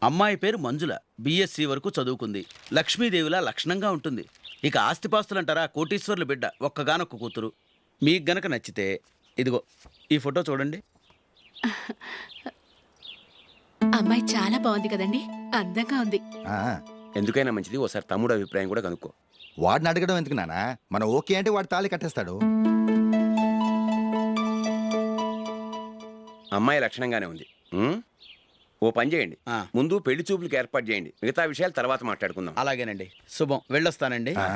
అమ్మాయి పేరు మంజుల, బిఎస్సి వరకు చదువుకుంది. లక్ష్మీదేవిలా లక్షణంగా ఉంటుంది. ఇక ఆస్తిపాస్తులంటారా, కోటీశ్వర్లు బిడ్డ, ఒక్కగానొక్క కూతురు. మీకు గనక నచ్చితే ఇదిగో ఈ ఫోటో చూడండి. అమ్మాయి చాలా బాగుంది కదండి, అందంగా ఉంది. ఆ, ఎందుకైనా మంచిది ఓసారి తమ్ముడు అభిప్రాయం కూడా కనుక్కో. వాడిని అడగడం ఎందుకు నానా? మనం ఓకే అంటే వాడు తాళి కట్టేస్తాడు. అమ్మాయి లక్షణంగానే ఉంది. ఓ పని చేయండి, ముందు పెళ్లి చూపులకు ఏర్పాటు చేయండి, మిగతా విషయాలు తర్వాత మాట్లాడుకుందాం. అలాగేనండి, శుభం, వెళ్ళొస్తానండి. ఆ,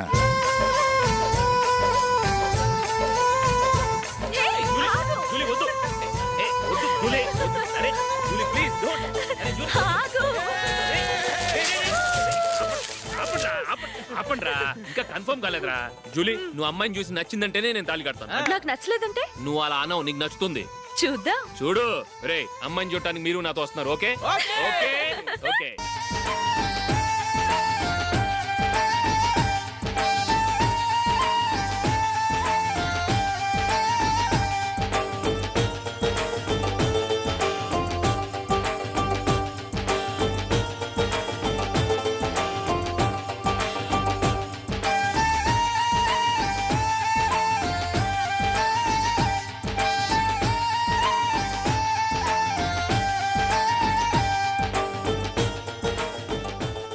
అప్పండ్రా, ఇంకా కన్ఫర్మ్ కాలేదురా. జూలీ, నువ్వు అమ్మాయిని చూసి నచ్చిందంటేనే నేను తాళి కడతాను. నాకు నచ్చలేదంటే నువ్వు అలా అనవు, నీకు నచ్చుతుంది. చూద్దాం. చూడు రే, అమ్మాయిని చూడటానికి మీరు నాతో వస్తున్నారు. Okay okay okay.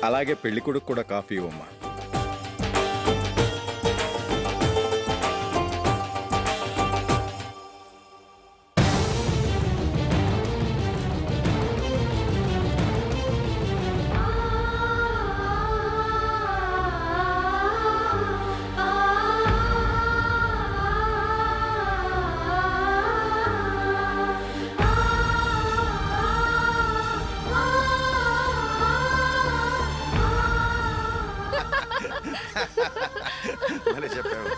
అలాగే పెళ్లి కొడుకు కూడా కాఫీ ఇవ్వమ్మా. భలే చెప్పావు.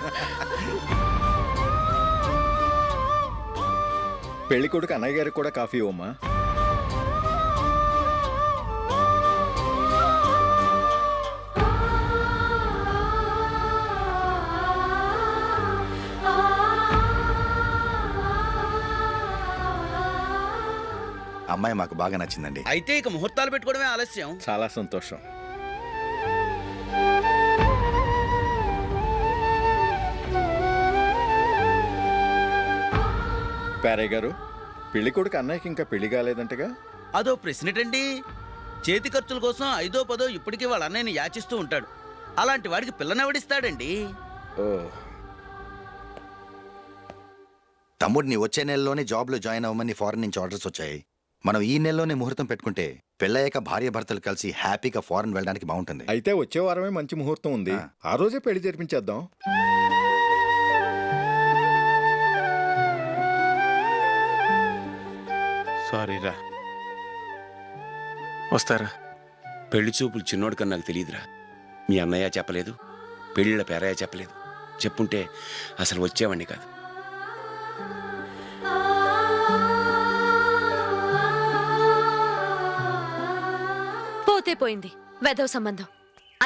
పెళ్లి కొడుకు అన్నయ్య గారికి కూడా కాఫీ ఇవ్వమ్మా. అమ్మాయి మాకు బాగా నచ్చిందండి. అయితే ఇక ముహూర్తాలు పెట్టుకోవడమే ఆలస్యం. చాలా సంతోషం. పేరయ్య గారు, పెళ్లి కొడుకు అన్నయ్యకి ఇంకా పెళ్లి కాలేదంటగా? అదో ప్రశ్నటండి. చేతి ఖర్చుల కోసం 5ో 10 ఇప్పటికీ వాళ్ళ అన్నయ్యని యాచిస్తూ ఉంటాడు. అలాంటి వాడికి పిల్లనెవడిస్తాడండి? ఓ, తమ్ముడిని వచ్చే నెలలోనే జాబ్లో జాయిన్ అవ్వమని ఫారెన్ నుంచి ఆర్డర్స్ వచ్చాయి. మనం ఈ నెలలోనే ముహూర్తం పెట్టుకుంటే పెళ్ళయ్యాక భార్య భర్తలు కలిసి హ్యాపీగా ఫారెన్ వెళ్ళడానికి బాగుంటుంది. అయితే వచ్చే వారమే మంచి ముహూర్తం ఉంది. ఆ రోజే పెళ్లి జరిపించేద్దాం. సారీరా, వస్తారా? పెళ్లి చూపులు చిన్నోడు కన్నా నాకు తెలియదురా. మీ అన్నయ్య చెప్పలేదు, పెళ్ళిళ్ళ పేరయ్య చెప్పలేదు. చెప్పుంటే అసలు వచ్చేవాడిని కాదు. పోతే పోయింది వెధవ సంబంధం.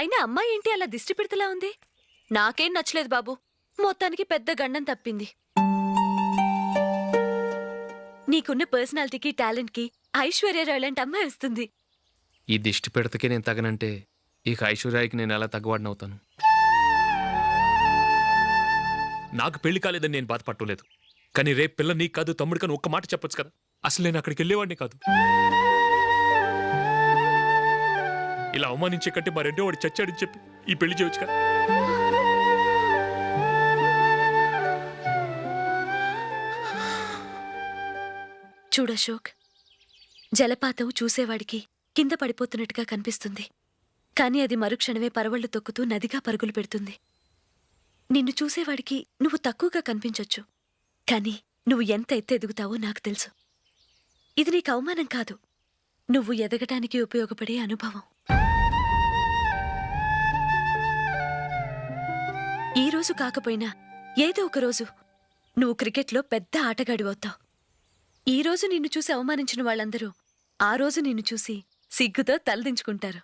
అయినా అమ్మాయి ఏంటి అలా దిష్టి పెడతలా ఉంది? నాకేం నచ్చలేదు బాబు. మొత్తానికి పెద్ద గండం తప్పింది. నీకున్న పర్సనాలిటీకి టాలెంట్కి ఐశ్వర్యరాయ్ లాంటి అమ్మాయి వస్తుంది. ఈ దిష్టి పెడతకే నేను తగనంటే ఇక ఐశ్వర్యానికి నేను ఎలా తగ్గవాడినవుతాను? నాకు పెళ్లి కాలేదని నేను బాధపట్టలేదు, కానీ రేపు పిల్ల నీకు కాదు తమ్ముడు కానీ ఒక్క మాట చెప్పొచ్చు కదా. అసలు నేను అక్కడికి వెళ్ళేవాడిని కాదు. ఇలా అవమానించే కంటే మా రెండో వాడు చచ్చాడని చెప్పి ఈ పెళ్లి చేయొచ్చు కదా. చూడశోక్, జలపాతం చూసేవాడికి కింద పడిపోతున్నట్టుగా కనిపిస్తుంది, కానీ అది మరుక్షణమే పరవళ్లు తొక్కుతూ నదిగా పరుగులు పెడుతుంది. నిన్ను చూసేవాడికి నువ్వు తక్కువగా కనిపించొచ్చు, కానీ నువ్వు ఎంత ఎత్తు ఎదుగుతావో నాకు తెలుసు. ఇది నీకు అవమానం కాదు, నువ్వు ఎదగటానికి ఉపయోగపడే అనుభవం. ఈ రోజు కాకపోయినా ఏదో ఒక రోజు నువ్వు క్రికెట్లో పెద్ద ఆటగాడివవుతావు. ఈ రోజు నిన్ను చూసి అవమానించిన వాళ్ళందరూ ఆ రోజు నిన్ను చూసి సిగ్గుతో తలదించుకుంటారు.